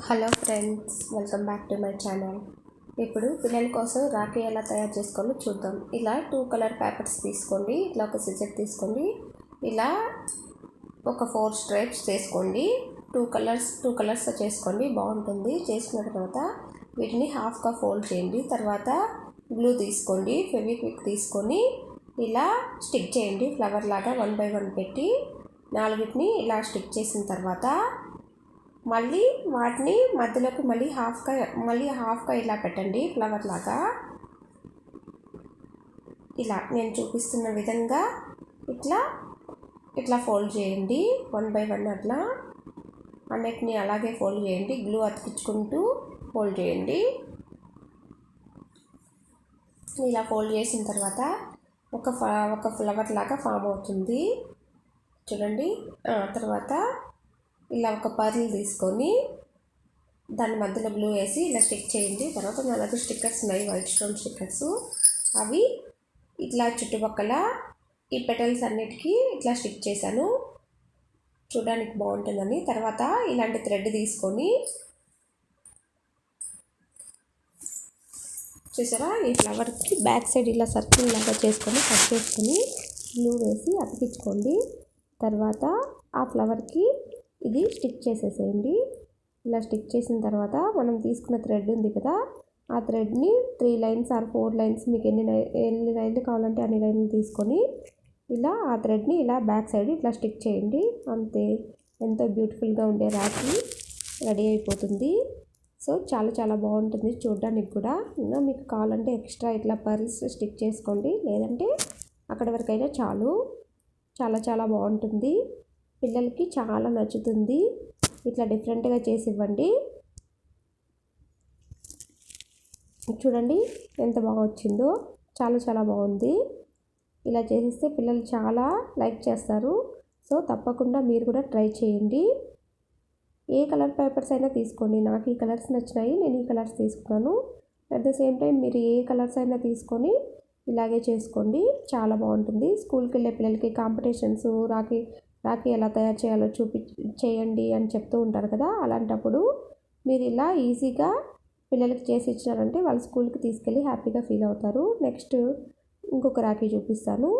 Hello friends, welcome back to my channel. ఇప్పుడు పిల్లల కోసం రాఖీ ఎలా తయారు చేసుకోవాలో చూద్దాం. ఇలా 2 కలర్ పేపర్స్ తీసుకోండి. ఇట్లా ఒక సిజర్ తీసుకోండి. ఇలా ఒక 4 స్ట్రైప్స్ చేసుకోండి. 2 కలర్స్ చేసుకోండి, బాగుంటుంది. చేసుకున్న తర్వాత వీటిని హాఫ్గా ఫోల్డ్ చేయండి. తర్వాత గ్లూ తీసుకోండి, ఫెవిక్విక్ తీసుకొని ఇలా స్టిక్ చేయండి. ఫ్లవర్ లాగా 1 by 1 పెట్టి 4 ఇలా స్టిక్ చేసిన తర్వాత మళ్ళీ వాటిని మధ్యలోకి మళ్ళీ హాఫ్గా ఇలా పెట్టండి. ఫ్లవర్ లాగా ఇలా నేను చూపిస్తున్న విధంగా ఇట్లా ఫోల్డ్ చేయండి. 1 by 1 అట్లా అన్నిటిని అలాగే ఫోల్డ్ చేయండి. గ్లూ అతికించుకుంటూ ఫోల్డ్ చేయండి. ఇలా ఫోల్డ్ చేసిన తర్వాత ఒక ఫ్లవర్ లాగా ఫామ్ అవుతుంది చూడండి. తర్వాత ఇలా ఒక పర్ల్ తీసుకొని దాని మధ్యలో గ్లూ వేసి ఇలా స్టిక్ చేయండి. తర్వాత నా దగ్గర స్టిక్కర్స్ ఉన్నాయి, వైట్ స్టోన్ స్టిక్కర్స్. అవి ఇట్లా చుట్టుపక్కల ఈ పెటల్స్ అన్నిటికీ ఇట్లా స్టిక్ చేశాను, చూడడానికి బాగుంటుందని. తర్వాత ఇలాంటి థ్రెడ్ తీసుకొని చూసారా, ఈ ఫ్లవర్కి బ్యాక్ సైడ్ ఇలా సర్కిల్ లాగా చేసుకొని కట్ చేసుకొని గ్లూ వేసి అతికించుకోండి. తర్వాత ఆ ఫ్లవర్కి ఇది స్టిక్ చేసేసేయండి. ఇలా స్టిక్ చేసిన తర్వాత మనం తీసుకున్న థ్రెడ్ ఉంది కదా, ఆ థ్రెడ్ని 3 లైన్స్ ఆర్ 4 లైన్స్ మీకు ఎన్ని లైన్లు కావాలంటే అన్ని లైన్లు తీసుకొని ఇలా ఆ థ్రెడ్ని ఇలా బ్యాక్ సైడ్ ఇట్లా స్టిక్ చేయండి. అంతే, ఎంతో బ్యూటిఫుల్గా ఉండే రాఖీ రెడీ అయిపోతుంది. సో చాలా చాలా బాగుంటుంది చూడడానికి కూడా. ఇంకా మీకు కావాలంటే ఎక్స్ట్రా ఇట్లా పర్ల్స్ స్టిక్ చేసుకోండి, లేదంటే అక్కడి వరకైనా చాలు. చాలా చాలా బాగుంటుంది, పిల్లలకి చాలా నచ్చుతుంది. ఇట్లా డిఫరెంట్గా చేసి ఇవ్వండి. చూడండి ఎంత బాగా వచ్చిందో, చాలా చాలా బాగుంది. ఇలా చేసిస్తే పిల్లలు చాలా లైక్ చేస్తారు. సో తప్పకుండా మీరు కూడా ట్రై చేయండి. ఏ కలర్ పేపర్స్ అయినా తీసుకోండి. నాకు ఈ కలర్స్ నచ్చినాయి, నేను ఈ కలర్స్ తీసుకున్నాను. అట్ ద సేమ్ టైం మీరు ఏ కలర్స్ అయినా తీసుకొని ఇలాగే చేసుకోండి, చాలా బాగుంటుంది. స్కూల్కి వెళ్ళే పిల్లలకి కాంపిటీషన్స్, రాఖీ ఎలా తయారు చేయాలో చేయండి అని చెప్తూ ఉంటారు కదా, అలాంటప్పుడు మీరు ఇలా ఈజీగా పిల్లలకి చేసి ఇచ్చినారంటే వాళ్ళు స్కూల్కి తీసుకెళ్ళి హ్యాపీగా ఫీల్ అవుతారు. నెక్స్ట్ ఇంకొక రాఖీ చూపిస్తాను.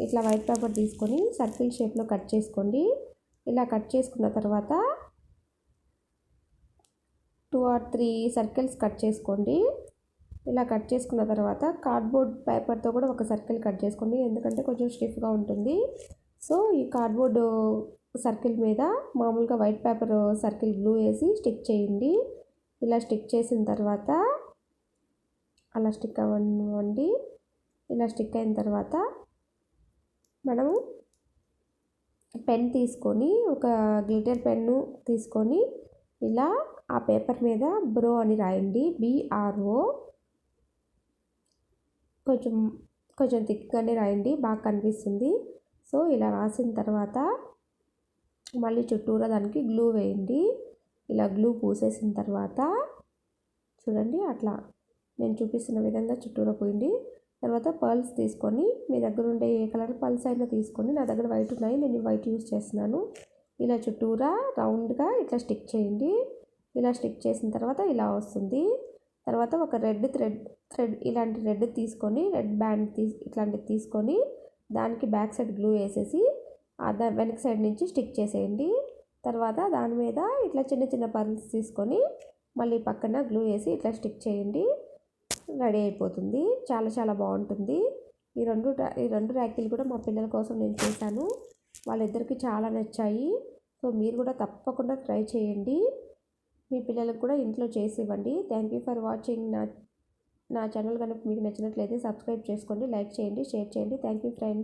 ఇట్లా వైట్ పేపర్ తీసుకొని సర్కిల్ షేప్లో కట్ చేసుకోండి. ఇలా కట్ చేసుకున్న తర్వాత 2 or 3 సర్కిల్స్ కట్ చేసుకోండి. ఇలా కట్ చేసుకున్న తర్వాత కార్డ్బోర్డ్ పేపర్తో కూడా ఒక సర్కిల్ కట్ చేసుకోండి, ఎందుకంటే కొంచెం స్టిఫ్గా ఉంటుంది. సో ఈ కార్డ్బోర్డ్ సర్కిల్ మీద మామూలుగా వైట్ పేపర్ సర్కిల్ గ్లూ వేసి స్టిక్ చేయండి. ఇలా స్టిక్ చేసిన తర్వాత అలా స్టిక్ అవ్వండి. ఇలా స్టిక్ అయిన తర్వాత మనము పెన్ తీసుకొని, ఒక గ్లిటర్ పెన్ను తీసుకొని ఇలా ఆ పేపర్ మీద బ్రో అని రాయండి. BRO. కొంచెం థిక్గానే రాయండి, బాగా కనిపిస్తుంది. సో ఇలా రాసిన తర్వాత మళ్ళీ చుట్టూరా దానికి గ్లూ వేయండి. ఇలా గ్లూ పూసేసిన తర్వాత చూడండి, అట్లా నేను చూపిస్తున్న విధంగా చుట్టూరా పోయింది. తర్వాత పర్ల్స్ తీసుకొని, మీ దగ్గర ఉండే ఏ కలర్ పర్ల్స్ అయినా తీసుకొని, నా దగ్గర వైట్ ఉన్నాయి, నేను వైట్ యూస్ చేస్తున్నాను. ఇలా చుట్టూరా రౌండ్గా ఇట్లా స్టిక్ చేయండి. ఇలా స్టిక్ చేసిన తర్వాత ఇలా వస్తుంది. తర్వాత ఒక రెడ్ థ్రెడ్ ఇలాంటి రెడ్ తీసుకొని, రెడ్ బ్యాండ్ ఇట్లాంటిది తీసుకొని దానికి బ్యాక్ సైడ్ గ్లూ వేసేసి వెనక సైడ్ నుంచి స్టిక్ చేసేయండి. తర్వాత దాని మీద ఇట్లా చిన్న చిన్న పర్ల్స్ తీసుకొని మళ్ళీ పక్కన గ్లూ వేసి ఇట్లా స్టిక్ చేయండి. రెడీ అయిపోతుంది, చాలా చాలా బాగుంటుంది. ఈ రెండు రాఖీలు కూడా మా పిల్లల కోసం నేను చేశాను, వాళ్ళిద్దరికీ చాలా నచ్చాయి. సో మీరు కూడా తప్పకుండా ట్రై చేయండి, మీ పిల్లలకు కూడా ఇంట్లో చేసి ఇవ్వండి. Thank you for watching. నా ఛానల్ కనుక మీకు నచ్చినట్లయితే సబ్స్క్రైబ్ చేసుకోండి, లైక్ చేయండి, షేర్ చేయండి. Thank you friends.